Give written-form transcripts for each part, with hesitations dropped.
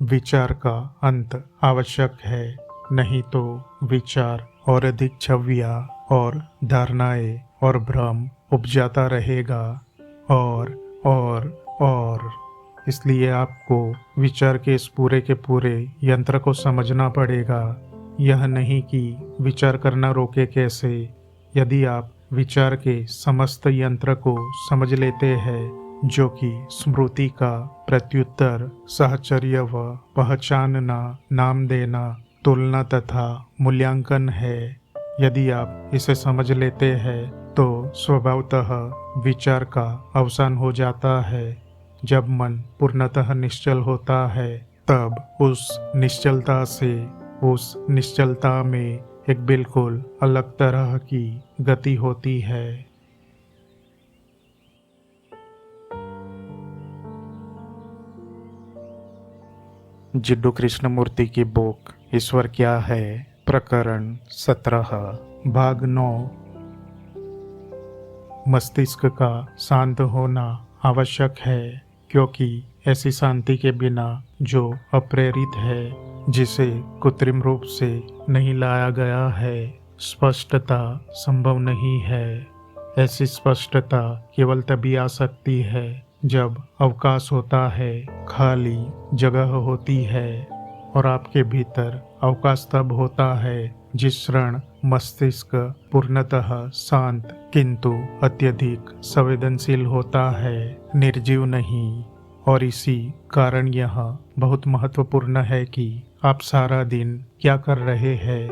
विचार का अंत आवश्यक है, नहीं तो विचार और अधिक छवियाँ और धारणाएं और भ्रम उपजाता रहेगा और और और इसलिए आपको विचार के इस पूरे के पूरे यंत्र को समझना पड़ेगा। यह नहीं कि विचार करना रोके कैसे। यदि आप विचार के समस्त यंत्र को समझ लेते हैं, जो कि स्मृति का प्रत्युत्तर, साहचर्य व पहचानना, नाम देना, तुलना तथा मूल्यांकन है, यदि आप इसे समझ लेते हैं तो स्वभावतः विचार का अवसान हो जाता है। जब मन पूर्णतः निश्चल होता है, तब उस निश्चलता में एक बिल्कुल अलग तरह की गति होती है। जिड्डू कृष्णमूर्ति की बुक ईश्वर क्या है, प्रकरण 17, भाग 9। मस्तिष्क का शांत होना आवश्यक है, क्योंकि ऐसी शांति के बिना जो अप्रेरित है, जिसे कृत्रिम रूप से नहीं लाया गया है, स्पष्टता संभव नहीं है। ऐसी स्पष्टता केवल तभी आ सकती है जब अवकाश होता है, खाली जगह होती है, और आपके भीतर अवकाश तब होता है जिस क्षण मस्तिष्क पूर्णतः शांत किंतु अत्यधिक संवेदनशील होता है, निर्जीव नहीं। और इसी कारण यह बहुत महत्वपूर्ण है कि आप सारा दिन क्या कर रहे हैं।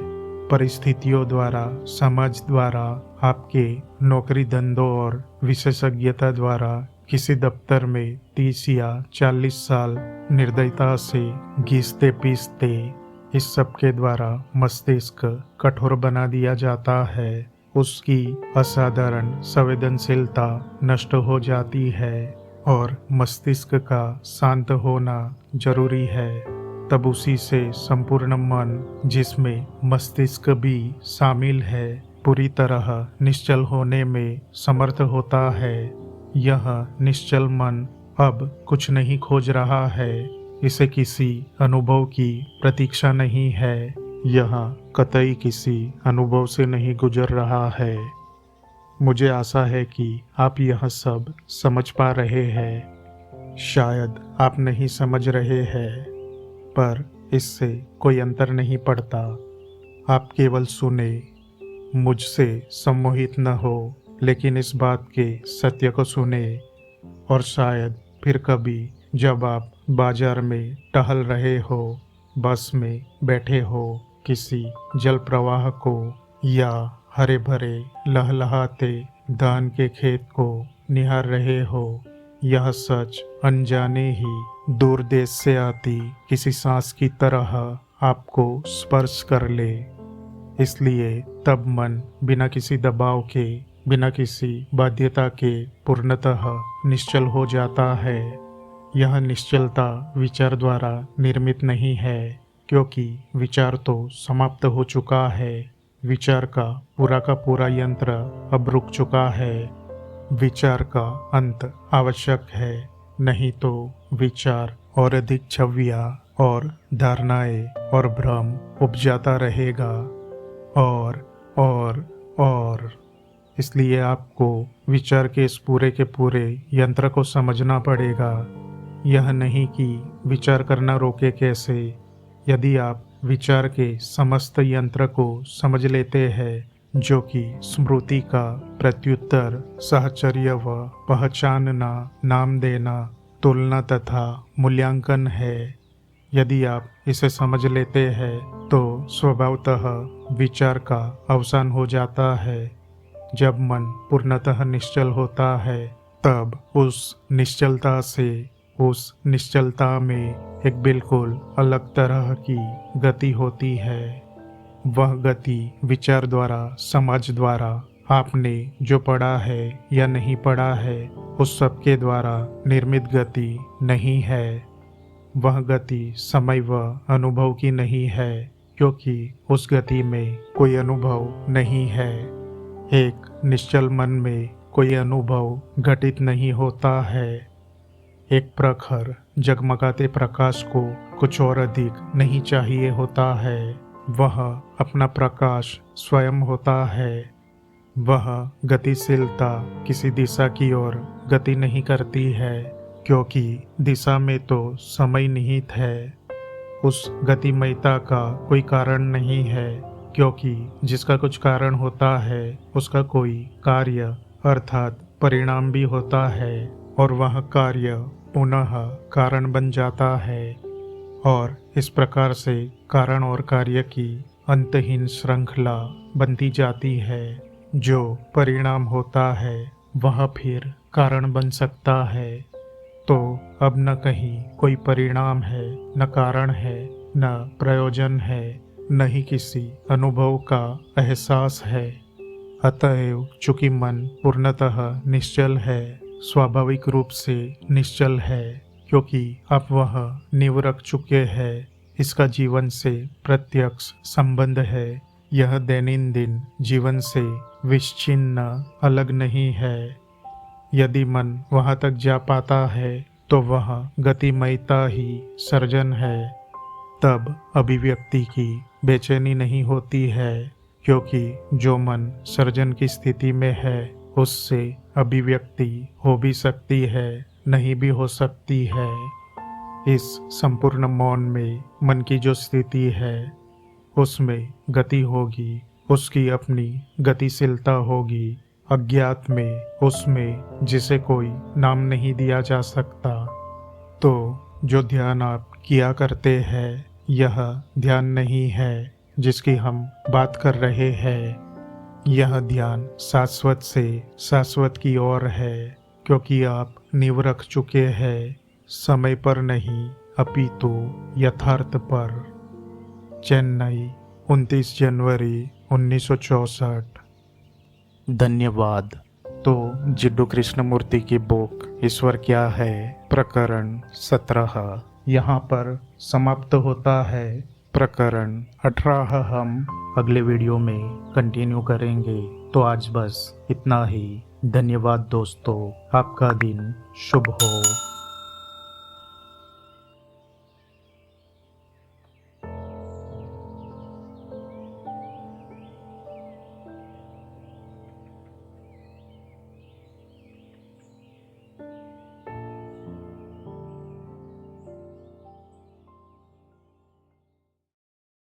परिस्थितियों द्वारा, समाज द्वारा, आपके नौकरी धंधों और विशेषज्ञता द्वारा किसी दफ्तर में 30 या 40 साल निर्दयता से घिसते पीसते, इस सब के द्वारा मस्तिष्क कठोर बना दिया जाता है। उसकी असाधारण संवेदनशीलता नष्ट हो जाती है और मस्तिष्क का शांत होना जरूरी है। तब उसी से संपूर्ण मन, जिसमें मस्तिष्क भी शामिल है, पूरी तरह निश्चल होने में समर्थ होता है। यह निश्चल मन अब कुछ नहीं खोज रहा है, इसे किसी अनुभव की प्रतीक्षा नहीं है, यह कतई किसी अनुभव से नहीं गुजर रहा है। मुझे आशा है कि आप यह सब समझ पा रहे हैं। शायद आप नहीं समझ रहे हैं, पर इससे कोई अंतर नहीं पड़ता। आप केवल सुने, मुझसे सम्मोहित न हो, लेकिन इस बात के सत्य को सुने। और शायद फिर कभी जब आप बाजार में टहल रहे हो, बस में बैठे हो, किसी जल प्रवाह को या हरे भरे लहलहाते धान के खेत को निहार रहे हो, यह सच अनजाने ही दूर देश से आती किसी सांस की तरह आपको स्पर्श कर ले। इसलिए तब मन बिना किसी दबाव के, बिना किसी बाध्यता के पूर्णतः निश्चल हो जाता है। यह निश्चलता विचार द्वारा निर्मित नहीं है, क्योंकि विचार तो समाप्त हो चुका है। विचार का पूरा यंत्र अब रुक चुका है। विचार का अंत आवश्यक है, नहीं तो विचार और अधिक छवियाँ और धारणाएं और भ्रम उपजाता रहेगा और इसलिए आपको विचार के इस पूरे के पूरे यंत्र को समझना पड़ेगा। यह नहीं कि विचार करना रोके कैसे। यदि आप विचार के समस्त यंत्र को समझ लेते हैं, जो कि स्मृति का प्रत्युत्तर, साहचर्य व पहचानना, नाम देना, तुलना तथा मूल्यांकन है, यदि आप इसे समझ लेते हैं तो स्वभावतः विचार का अवसान हो जाता है। जब मन पूर्णतः निश्चल होता है, तब उस निश्चलता में एक बिल्कुल अलग तरह की गति होती है। वह गति विचार द्वारा, समाज द्वारा, आपने जो पढ़ा है या नहीं पढ़ा है, उस सब के द्वारा निर्मित गति नहीं है। वह गति समय व अनुभव की नहीं है, क्योंकि उस गति में कोई अनुभव नहीं है। एक निश्चल मन में कोई अनुभव घटित नहीं होता है। एक प्रखर जगमगाते प्रकाश को कुछ और अधिक नहीं चाहिए होता है। वह अपना प्रकाश स्वयं होता है। वह गतिशीलता किसी दिशा की ओर गति नहीं करती है, क्योंकि दिशा में तो समय निहित है। उस गतिमयता का कोई कारण नहीं है, क्योंकि जिसका कुछ कारण होता है उसका कोई कार्य अर्थात परिणाम भी होता है, और वह कार्य पुनः कारण बन जाता है। और इस प्रकार से कारण और कार्य की अंतहीन श्रृंखला बनती जाती है। जो परिणाम होता है वह फिर कारण बन सकता है। तो अब न कहीं कोई परिणाम है, न कारण है, न प्रयोजन है, न ही किसी अनुभव का एहसास है। अतएव चूंकि मन पूर्णतः निश्चल है, स्वाभाविक रूप से निश्चल है, क्योंकि अब वह नींव रख चुके हैं, इसका जीवन से प्रत्यक्ष संबंध है। यह दैनंदिन जीवन से विच्छिन्न अलग नहीं है। यदि मन वहां तक जा पाता है तो वह गतिमयता ही सर्जन है। तब अभिव्यक्ति की बेचैनी नहीं होती है, क्योंकि जो मन सर्जन की स्थिति में है उससे अभिव्यक्ति हो भी सकती है, नहीं भी हो सकती है। इस संपूर्ण मौन में मन की जो स्थिति है उसमें गति होगी, उसकी अपनी गतिशीलता होगी। अज्ञात में, उसमें जिसे कोई नाम नहीं दिया जा सकता। तो जो ध्यान आप किया करते हैं यह ध्यान नहीं है जिसकी हम बात कर रहे हैं। यह ध्यान शाश्वत से शाश्वत की ओर है, क्योंकि आप नींव रख चुके हैं, समय पर नहीं अपितु यथार्थ पर। चेन्नई 29 जनवरी 1964। धन्यवाद। तो जिड्डू कृष्णमूर्ति की बुक ईश्वर क्या है प्रकरण 17 यहाँ पर समाप्त होता है। प्रकरण 18 हम अगले वीडियो में कंटिन्यू करेंगे। तो आज बस इतना ही। धन्यवाद दोस्तों, आपका दिन शुभ हो।